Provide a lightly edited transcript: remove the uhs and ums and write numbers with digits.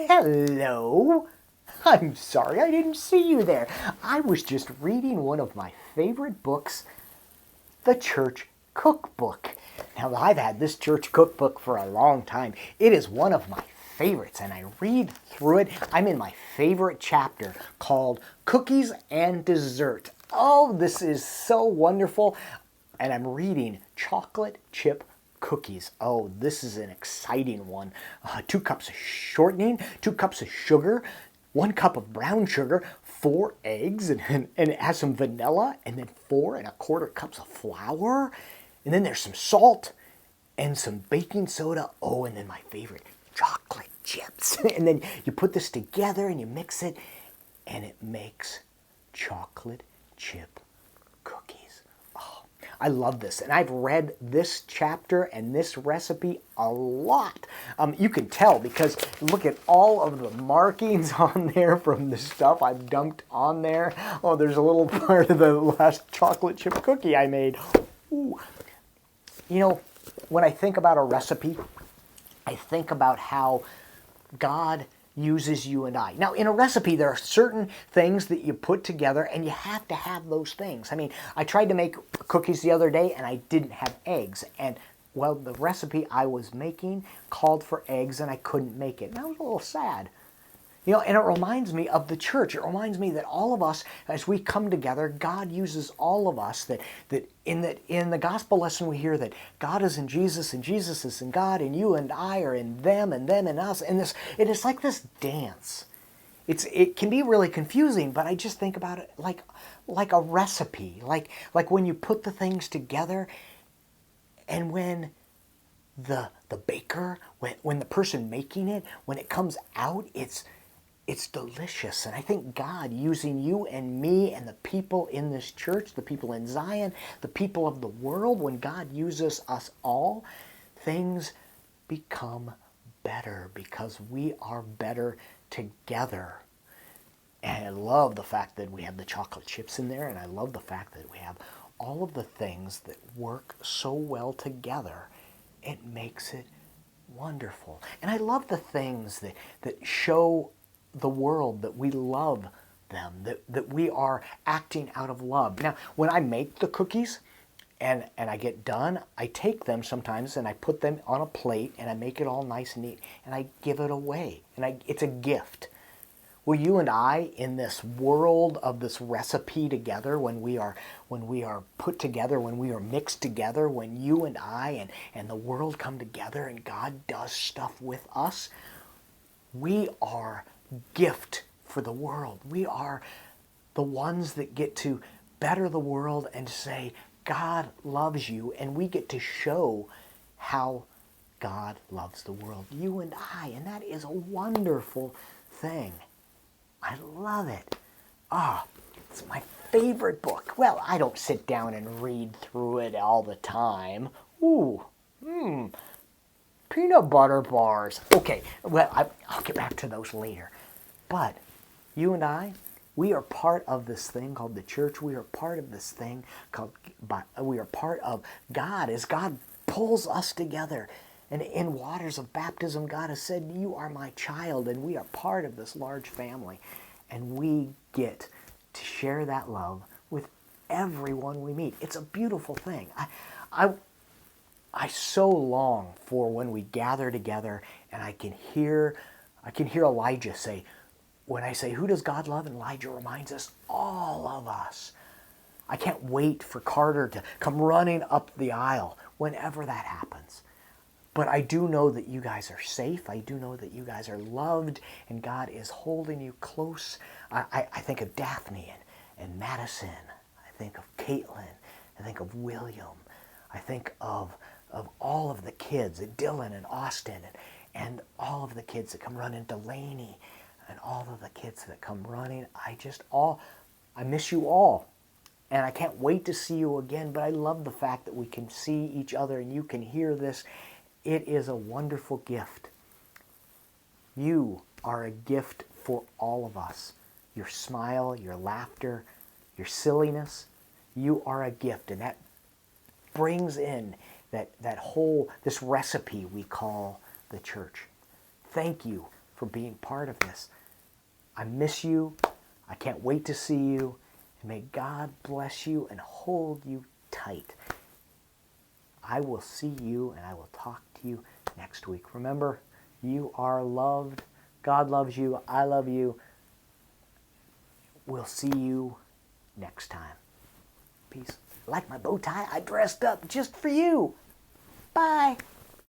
Hello. I'm sorry I didn't see you there. I was just reading one of my favorite books, the Church Cookbook. Now, I've had this Church Cookbook for a long time. It is one of my favorites, and I read through it. I'm in my favorite chapter called Cookies and Dessert. Oh, this is so wonderful. And I'm reading Chocolate Chip Cookies. Oh, this is an exciting one. 2 cups of shortening, 2 cups of sugar, 1 cup of brown sugar, 4 eggs, and it has some vanilla, and then 4¼ cups of flour. And then there's some salt and some baking soda. Oh, and then my favorite, chocolate chips. And then you put this together and you mix it, and it makes chocolate chip cookies. I love this, and I've read this chapter and this recipe a lot. You can tell because look at all of the markings on there from the stuff I've dumped on there. Oh, there's a little part of the last chocolate chip cookie I made. Ooh. You know, when I think about a recipe, I think about how God uses you and I. Now, in a recipe, there are certain things that you put together, and you have to have those things. I mean, I tried to make cookies the other day, and I didn't have eggs. And, well, the recipe I was making called for eggs, and I couldn't make it. And I was a little sad. You know, and it reminds me of the church. It reminds me that all of us, as we come together, God uses all of us. That in the gospel lesson we hear that God is in Jesus, and Jesus is in God, and you and I are in them and us. And it is like this dance. It can be really confusing, but I just think about it like a recipe, like when you put the things together, and when the baker, when the person making it, when it comes out, it's delicious. And I think God using you and me and the people in this church, the people in Zion, the people of the world, when God uses us all, things become better because we are better together. And I love the fact that we have the chocolate chips in there, and I love the fact that we have all of the things that work so well together. It makes it wonderful. And I love the things that show the world that we love them, that we are acting out of love. Now, when I make the cookies and I get done, I take them sometimes and I put them on a plate and I make it all nice and neat and I give it away. And it's a gift. Well, you and I, in this world of this recipe together, when we are put together, when we are mixed together, when you and I and the world come together and God does stuff with us, we are gift for the world. We are the ones that get to better the world and say, God loves you, and we get to show how God loves the world. You and I, and that is a wonderful thing. I love it. It's my favorite book. Well, I don't sit down and read through it all the time. Peanut butter bars. Okay, well, I'll get back to those later. But you and I, we are part of this thing called the church. We are part of this thing we are part of God as God pulls us together. And in waters of baptism, God has said, you are my child, and we are part of this large family. And we get to share that love with everyone we meet. It's a beautiful thing. I so long for when we gather together and I can hear Elijah say, when I say, who does God love? And Elijah reminds us, all of us. I can't wait for Carter to come running up the aisle whenever that happens. But I do know that you guys are safe. I do know that you guys are loved and God is holding you close. I think of Daphne and Madison. I think of Caitlin. I think of William. I think of all of the kids, Dylan and Austin, and all of the kids that come running, Delaney, and all of the kids that come running. I miss you all. And I can't wait to see you again, but I love the fact that we can see each other and you can hear this. It is a wonderful gift. You are a gift for all of us. Your smile, your laughter, your silliness, you are a gift. And that brings in this recipe we call the church. Thank you for being part of this. I miss you. I can't wait to see you. And may God bless you and hold you tight. I will see you and I will talk to you next week. Remember, you are loved. God loves you. I love you. We'll see you next time. Peace. Like my bow tie? I dressed up just for you. Bye.